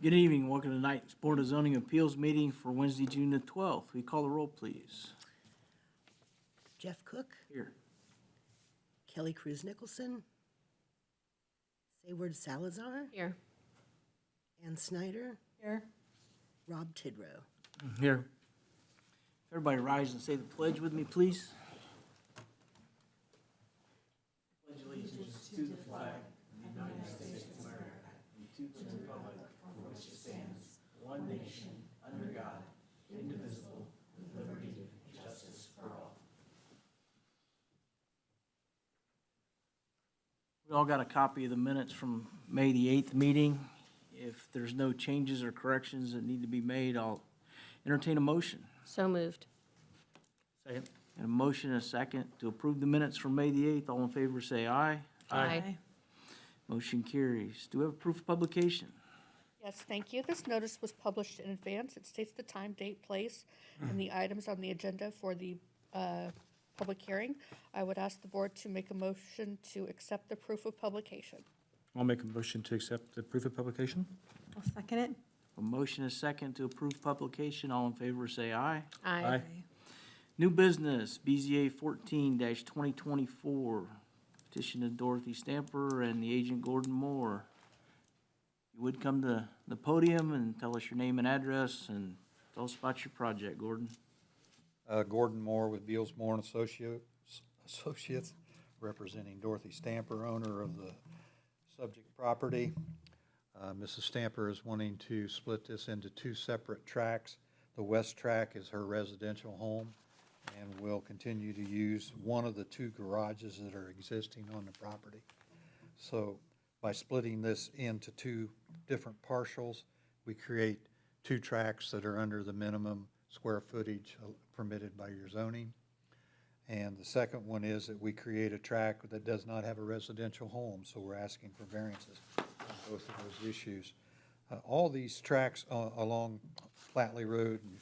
Good evening, welcome to tonight's Board of Zoning Appeals meeting for Wednesday, June the 12th. We call the roll, please. Jeff Cook, Here. Kelly Cruz Nicholson, Sayward Salazar, Here. Ann Snyder, Here. Rob Tidrow. Here. Everybody rise and say the pledge with me, please. Pledge allegiance to the flag of the United States of America and to the republic for which it stands, one nation, under God, indivisible, with liberty and justice for all. We all got a copy of the minutes from May the 8th meeting. If there's no changes or corrections that need to be made, I'll entertain a motion. So moved. Second. And a motion and a second to approve the minutes from May the 8th. All in favor say aye. Aye. Motion carries. Do we have proof of publication? Yes, thank you. This notice was published in advance. It states the time, date, place, and the items on the agenda for the public hearing. I would ask the board to make a motion to accept the proof of publication. I'll make a motion to accept the proof of publication. I'll second it. A motion and a second to approve publication. All in favor say aye. Aye. New business, BZA 14-2024. Petition of Dorothy Stamper and the agent Gordon Moore. You would come to the podium and tell us your name and address and tell us about your project, Gordon. Gordon Moore with Beals Moore and Associates, representing Dorothy Stamper, owner of the subject property. Mrs. Stamper is wanting to split this into two separate tracts. The west track is her residential home and will continue to use one of the two garages that are existing on the property. So by splitting this into two different partials, we create two tracts that are under the minimum square footage permitted by your zoning. And the second one is that we create a tract that does not have a residential home, so we're asking for variances on both of those issues. All these tracts along Flatley Road and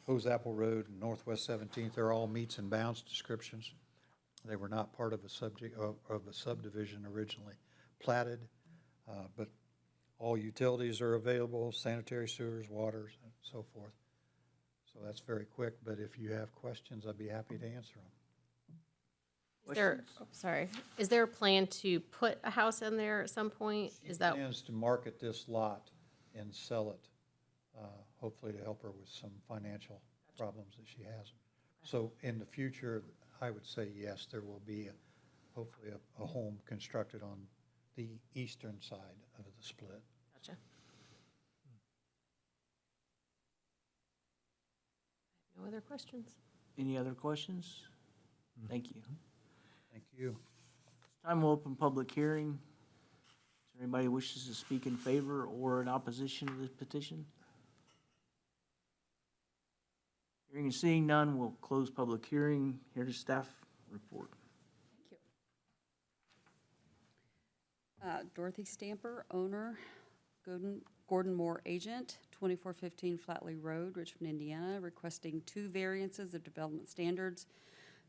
Hose Apple Road and Northwest 17th, they're all meets and bounds descriptions. They were not part of a subdivision originally platted, but all utilities are available, sanitary sewers, waters, and so forth. So that's very quick, but if you have questions, I'd be happy to answer them. Is there a plan to put a house in there at some point? She plans to market this lot and sell it, hopefully to help her with some financial problems that she has. So in the future, I would say yes, there will be hopefully a home constructed on the eastern side of the split. Gotcha. No other questions? Any other questions? Thank you. Thank you. It's time we'll open public hearing. Is there anybody who wishes to speak in favor or in opposition to this petition? Hearing and seeing none, we'll close public hearing. Here to staff report. Dorothy Stamper, owner, Gordon Moore, agent, 2415 Flatley Road, Richmond, Indiana, requesting two variances of development standards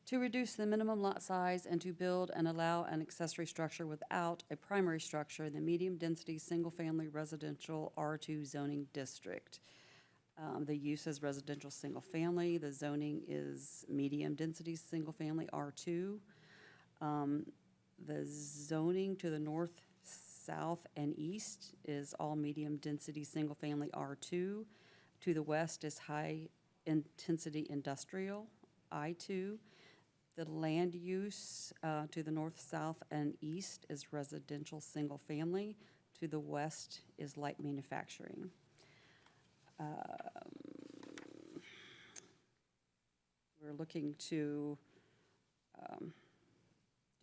to reduce the minimum lot size and to build and allow an accessory structure without a primary structure in the medium-density, single-family residential R2 zoning district. The use is residential single-family. The zoning is medium-density, single-family R2. The zoning to the north, south, and east is all medium-density, single-family R2. To the west is high-intensity industrial, I2. The land use to the north, south, and east is residential single-family. To the west is light manufacturing. We're looking to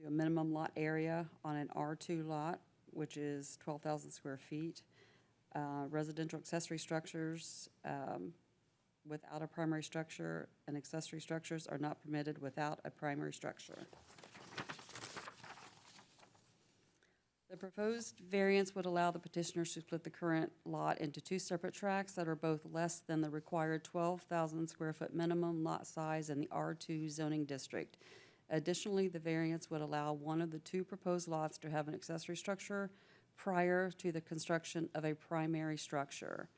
do a minimum lot area on an R2 lot, which is 12,000 square feet. Residential accessory structures without a primary structure and accessory structures are not permitted without a primary structure. The proposed variance would allow the petitioners to split the current lot into two separate tracts that are both less than the required 12,000 square foot minimum lot size in the R2 zoning district. Additionally, the variance would allow one of the two proposed lots to have an accessory structure prior to the construction of a primary structure.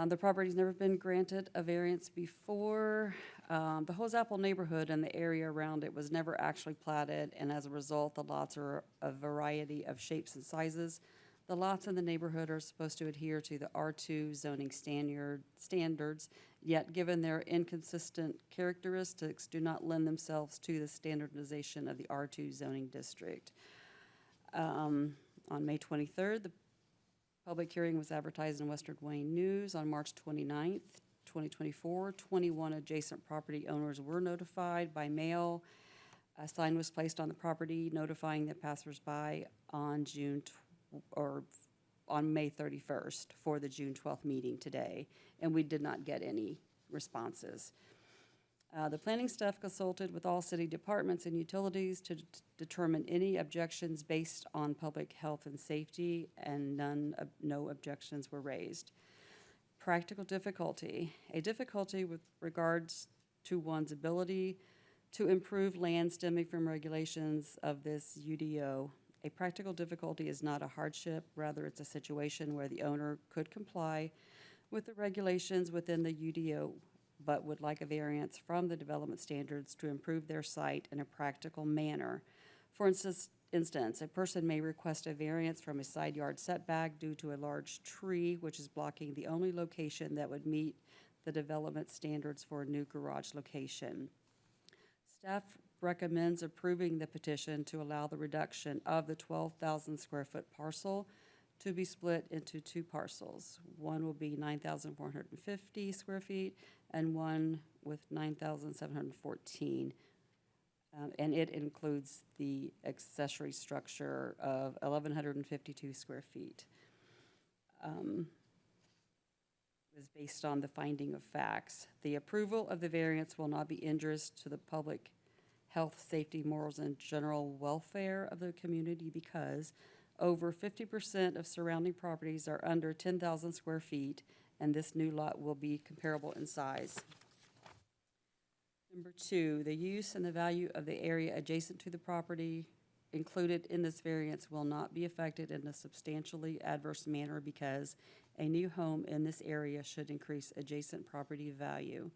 The property's never been granted a variance before. The Hosapple neighborhood and the area around it was never actually platted, and as a result, the lots are a variety of shapes and sizes. The lots in the neighborhood are supposed to adhere to the R2 zoning standards, yet given their inconsistent characteristics, do not lend themselves to the standardization of the R2 zoning district. On May 23rd, the public hearing was advertised in Western Wayne News. On March 29th, 2024, 21 adjacent property owners were notified by mail. A sign was placed on the property notifying the passersby on on May 31st for the June 12th meeting today, and we did not get any responses. The planning staff consulted with all city departments and utilities to determine any objections based on public health and safety, and no objections were raised. Practical difficulty. A difficulty with regards to one's ability to improve land stemming from regulations of this UDO. A practical difficulty is not a hardship, rather it's a situation where the owner could comply with the regulations within the UDO, but would like a variance from the development standards to improve their site in a practical manner. For instance, a person may request a variance from a side yard setback due to a large tree, which is blocking the only location that would meet the development standards for a new garage location. Staff recommends approving the petition to allow the reduction of the 12,000 square foot parcel to be split into two parcels. One will be 9,450 square feet and one with 9,714. And it includes the accessory structure of 1,152 square feet. Is based on the finding of facts. The approval of the variance will not be injurious to the public health, safety, morals, and general welfare of the community because over 50% of surrounding properties are under 10,000 square feet, and this new lot will be comparable in size. Number 2, the use and the value of the area adjacent to the property included in this variance will not be affected in a substantially adverse manner because a new home in this area should increase adjacent property value.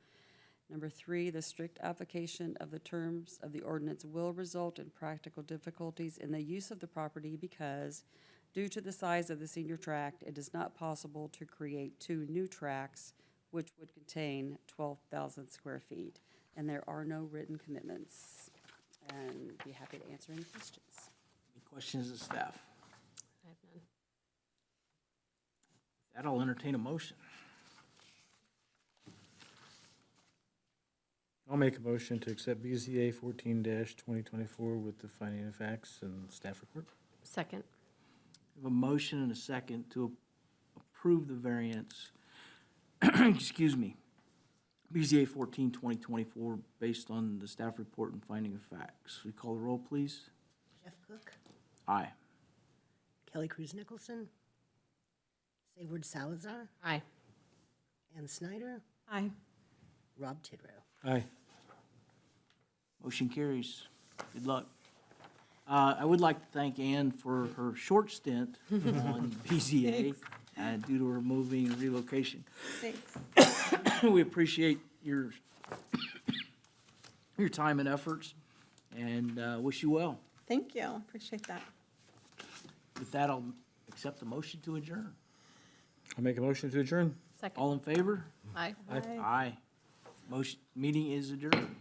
Number 3, the strict application of the terms of the ordinance will result in practical difficulties in the use of the property because, due to the size of the senior tract, it is not possible to create 2 new tracts, which would contain 12,000 square feet. And there are no written commitments. And be happy to answer any questions. Any questions of staff? I have none. That'll entertain a motion. I'll make a motion to accept BZA 14-2024 with the finding of facts and staff report. Second. We have a motion and a second to approve the variance, excuse me, BZA 14-2024 based on the staff report and finding of facts. We call the roll, please. Jeff Cook, Aye. Kelly Cruz Nicholson, Sayward Salazar, Aye. Ann Snyder, Aye. Rob Tidrow. Aye. Motion carries. Good luck. I would like to thank Ann for her short stint on BZA due to her moving and relocation. Thanks. We appreciate your time and efforts and wish you well. Thank you. Appreciate that. With that, I'll accept the motion to adjourn. I'll make a motion to adjourn. Second. All in favor? Aye. Bye. Aye. Motion, meeting is adjourned.